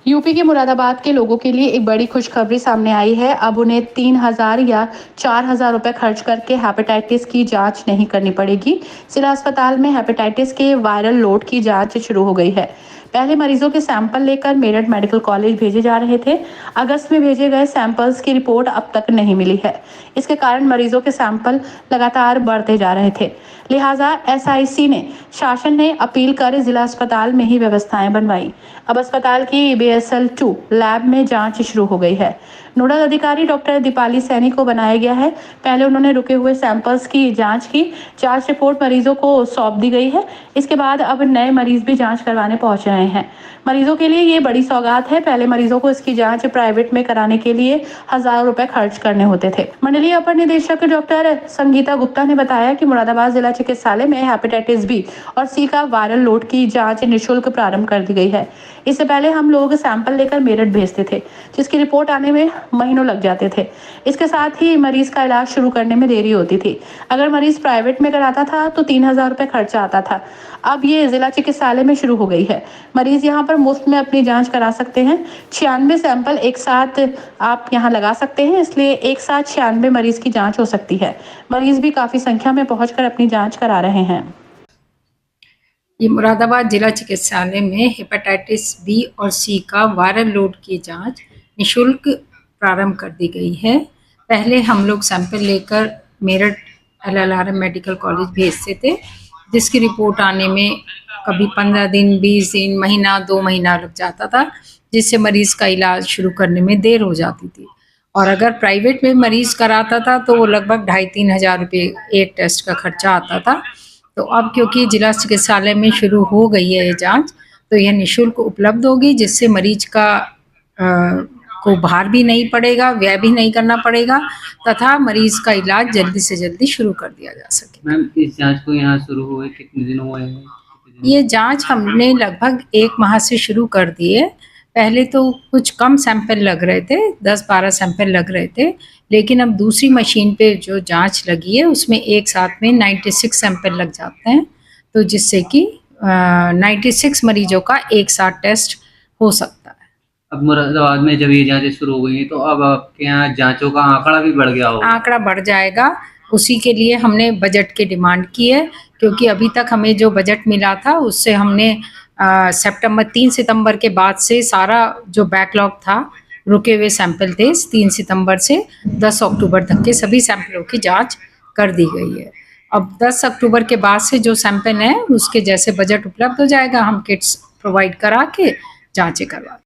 UP के मुरादाबाद के लोगों के लिए एक बड़ी खुशखबरी सामने आई है। अब उन्हें 3,000 या 4,000 रुपए खर्च करके हेपेटाइटिस की जांच नहीं करनी पड़ेगी। जिला अस्पताल में हेपेटाइटिस के वायरल लोड की जांच शुरू हो गई है। पहले मरीजों के सैंपल लेकर मेरठ मेडिकल कॉलेज भेजे जा रहे थे। अगस्त में भेजे गए सैंपल्स की रिपोर्ट अब तक नहीं मिली है। इसके कारण मरीजों के सैंपल लगातार बढ़ते जा रहे थे। लिहाजा एसआईसी ने शासन ने अपील कर जिला अस्पताल में ही व्यवस्थाएं बनवाई। अब अस्पताल की BSL-2 लैब में जांच शुरू हो गई है। नोडल अधिकारी डॉक्टर दीपाली सैनी को बनाया गया है। पहले उन्होंने रुके हुए सैंपल्स की जांच की। जांच रिपोर्ट मरीजों को सौंप दी गई है। इसके बाद अब नए मरीज भी जांच करवाने पहुंच रहे हैं। मरीजों के लिए ये बड़ी सौगात है। पहले मरीजों को इसकी जांच प्राइवेट में कराने के लिए हजारों रुपए खर्च करने होते थे। मंडलीय अपर निदेशक डॉक्टर संगीता गुप्ता ने बताया कि मुरादाबाद जिला चिकित्सालय में हेपेटाइटिस बी और सी का वायरल लोड की जांच निःशुल्क प्रारंभ कर दी गई है। इससे पहले हम लोग सैंपल लेकर मेरठ भेजते थे, जिसकी रिपोर्ट आने में महीनों लग जाते थे। इसके साथ ही मरीज का इलाज शुरू करने में देरी होती थी। अगर मरीज प्राइवेट में कराता था तो 3,000 रुपए खर्चा आता था। अब ये जिला चिकित्सालय में शुरू हो गई है। मरीज यहाँ पर मुफ्त में अपनी जांच करा सकते हैं। 96 सैंपल एक साथ आप यहाँ लगा सकते हैं, इसलिए एक साथ 96 मरीज की जांच हो सकती है। मरीज भी काफी संख्या में पहुंचकर अपनी जांच करा रहे हैं। ये मुरादाबाद जिला चिकित्सालय में हेपेटाइटिस बी और सी का वायरल लोड की जांच निःशुल्क प्रारंभ कर दी गई है। पहले हम लोग सैंपल लेकर मेरठ LLRM मेडिकल कॉलेज भेजते थे, जिसकी रिपोर्ट आने में कभी 15 दिन, 20 दिन, महीना, 2 महीना लग जाता था, जिससे मरीज का इलाज शुरू करने में देर हो जाती थी। और अगर प्राइवेट में मरीज कराता था तो वो लगभग 2,500-3 हज़ार रुपये एक टेस्ट का खर्चा आता था। तो अब क्योंकि जिला चिकित्सालय में शुरू हो गई है ये जांच, तो यह निःशुल्क उपलब्ध होगी, जिससे मरीज का को भार भी नहीं पड़ेगा, व्यय भी नहीं करना पड़ेगा तथा मरीज का इलाज जल्दी से जल्दी शुरू कर दिया जा सके। मैम, इस जांच को यहाँ शुरू हुए कितने दिन हुए हैं? ये जांच हमने लगभग 1 माह से शुरू कर दी है। पहले तो कुछ कम सैंपल लग रहे थे, 10-12 सैंपल लग रहे थे, लेकिन अब दूसरी मशीन पे जो जांच लगी है उसमें एक साथ में 96 सैंपल लग जाते हैं, तो जिससे कि 96 मरीजों का एक साथ टेस्ट हो सकता है। अब मुरादाबाद में जब ये जांचें शुरू हो गई हैं, तो अब आपके यहाँ जांचों का आंकड़ा भी बढ़ गया होगा? आंकड़ा बढ़ जाएगा। उसी के लिए हमने बजट की डिमांड की है, क्योंकि अभी तक हमें जो बजट मिला था उससे हमने 3 सितंबर के बाद से सारा जो बैकलॉग था, रुके हुए सैंपल थे, 3 सितंबर से 10 अक्टूबर तक के सभी सैंपलों की जांच कर दी गई है। अब 10 अक्टूबर के बाद से जो सैंपल हैं उसके जैसे बजट उपलब्ध हो जाएगा, हम किट्स प्रोवाइड करा के जांचें करवा